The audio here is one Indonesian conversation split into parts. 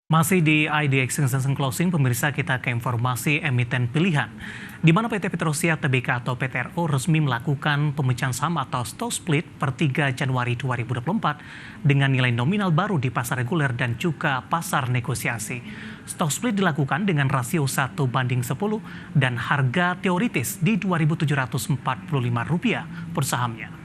Masih di IDX Extension Closing, pemirsa, kita ke informasi emiten pilihan, di mana PT Petrosia Tbk atau PTRO resmi melakukan pemecahan saham atau stock split per 3 Januari 2024 dengan nilai nominal baru di pasar reguler dan juga pasar negosiasi. Stock split dilakukan dengan rasio 1:10 dan harga teoritis di Rp2.745 per sahamnya.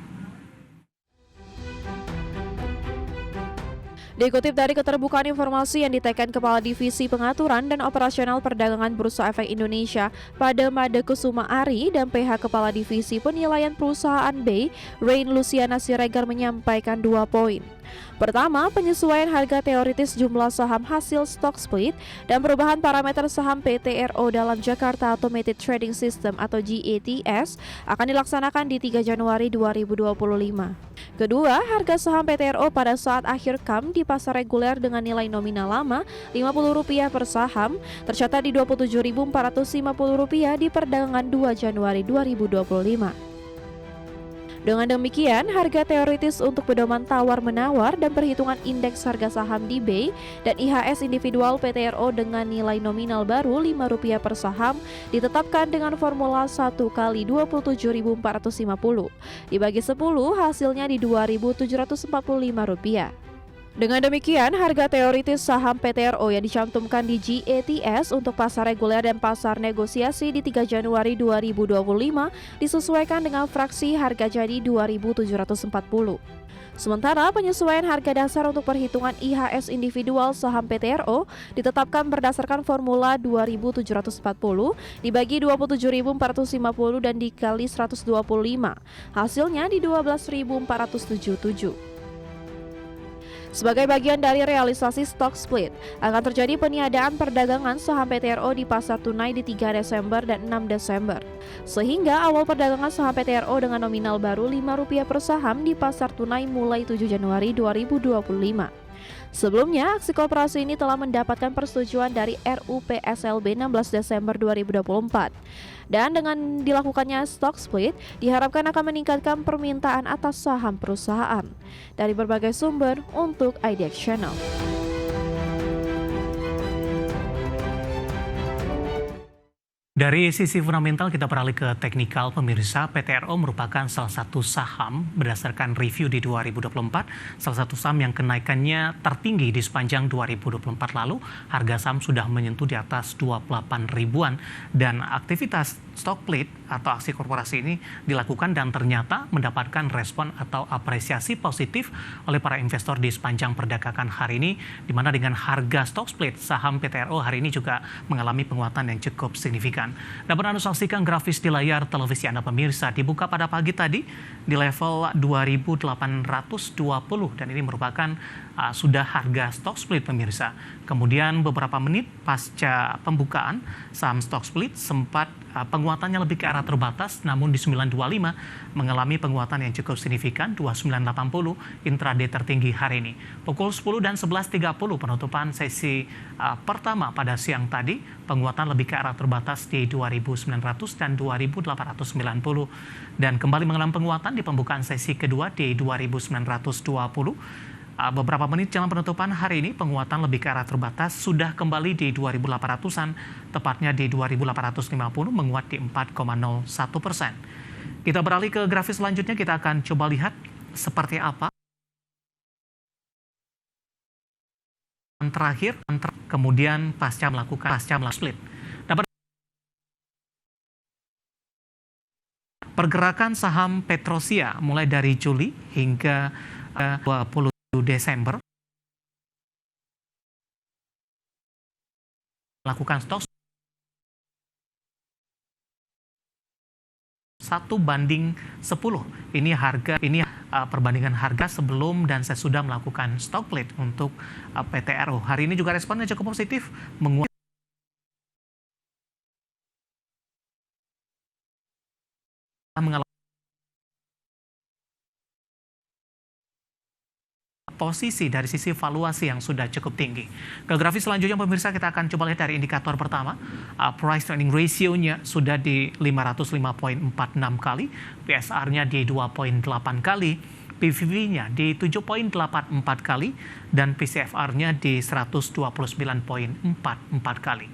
Dikutip dari keterbukaan informasi yang ditekan Kepala Divisi Pengaturan dan Operasional Perdagangan Bursa Efek Indonesia pada Made Kusuma Ari dan PH Kepala Divisi Penilaian Perusahaan B, Rain Luciana Siregar menyampaikan 2 poin. Pertama, penyesuaian harga teoritis jumlah saham hasil stock split dan perubahan parameter saham PTRO dalam Jakarta Automated Trading System atau GATS akan dilaksanakan di 3 Januari 2025. Kedua, harga saham PTRO pada saat akhir KAM di pasar reguler dengan nilai nominal lama Rp50 per saham tercatat di Rp27.450 di perdagangan 2 Januari 2025. Dengan demikian, harga teoritis untuk pedoman tawar-menawar dan perhitungan indeks harga saham di B dan IHS individual PTRO dengan nilai nominal baru Rp5 per saham ditetapkan dengan formula 1 kali Rp27.450. Dibagi 10, hasilnya di Rp2.745. Dengan demikian, harga teoritis saham PTRO yang dicantumkan di GATS untuk pasar reguler dan pasar negosiasi di 3 Januari 2025 disesuaikan dengan fraksi harga jadi Rp2.740. Sementara penyesuaian harga dasar untuk perhitungan IHS individual saham PTRO ditetapkan berdasarkan formula 2.740 dibagi 27.450 dan dikali 125. Hasilnya di 12.477. Sebagai bagian dari realisasi stock split, akan terjadi peniadaan perdagangan saham PTRO di pasar tunai di 3 Desember dan 6 Desember. Sehingga awal perdagangan saham PTRO dengan nominal baru Rp5 per saham di pasar tunai mulai 7 Januari 2025. Sebelumnya, aksi koperasi ini telah mendapatkan persetujuan dari RUPSLB 16 Desember 2024. Dan dengan dilakukannya stock split, diharapkan akan meningkatkan permintaan atas saham perusahaan. Dari berbagai sumber untuk IDX Channel. Dari sisi fundamental kita beralih ke teknikal, pemirsa. PTRO merupakan salah satu saham berdasarkan review di 2024, salah satu saham yang kenaikannya tertinggi di sepanjang 2024 lalu. Harga saham sudah menyentuh di atas 28 ribuan dan aktivitas stock split atau aksi korporasi ini dilakukan dan ternyata mendapatkan respon atau apresiasi positif oleh para investor di sepanjang perdagangan hari ini, di mana dengan harga stock split saham PTRO hari ini juga mengalami penguatan yang cukup signifikan. Dapat Anda saksikan grafis di layar televisi Anda, pemirsa. Dibuka pada pagi tadi di level 2.820 dan ini merupakan sudah harga stock split, pemirsa. Kemudian beberapa menit pasca pembukaan saham stock split sempat penguatannya lebih ke arah terbatas, namun di 925 mengalami penguatan yang cukup signifikan 2980 intraday tertinggi hari ini. Pukul 10 dan 11.30 penutupan sesi pertama pada siang tadi, penguatan lebih ke arah terbatas di 2.900 dan 2.890 dan kembali mengalami penguatan di pembukaan sesi kedua di 2.920. Beberapa menit jelang penutupan hari ini, penguatan lebih ke arah terbatas sudah kembali di 2.800-an, tepatnya di 2.850, menguat di 4,01%. Kita beralih ke grafis selanjutnya, kita akan coba lihat seperti apa terakhir, kemudian pasca melakukan split. Dapat pergerakan saham Petrosia mulai dari Juli hingga 20 Desember melakukan stok 1:10. Ini perbandingan harga sebelum dan sesudah melakukan stock split untuk PTRO. Hari ini juga responnya cukup positif, menguat mengalami posisi dari sisi valuasi yang sudah cukup tinggi. Ke grafis selanjutnya, pemirsa, kita akan coba lihat dari indikator pertama. Price earning ratio-nya sudah di 505,46 kali, PSR-nya di 2,8 kali, PVV-nya di 7,84 kali, dan PCFR-nya di 129,44 kali.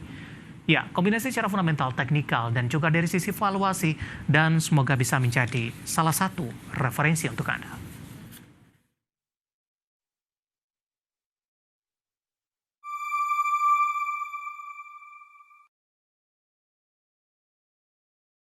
Ya, kombinasi secara fundamental, teknikal, dan juga dari sisi valuasi, dan semoga bisa menjadi salah satu referensi untuk Anda.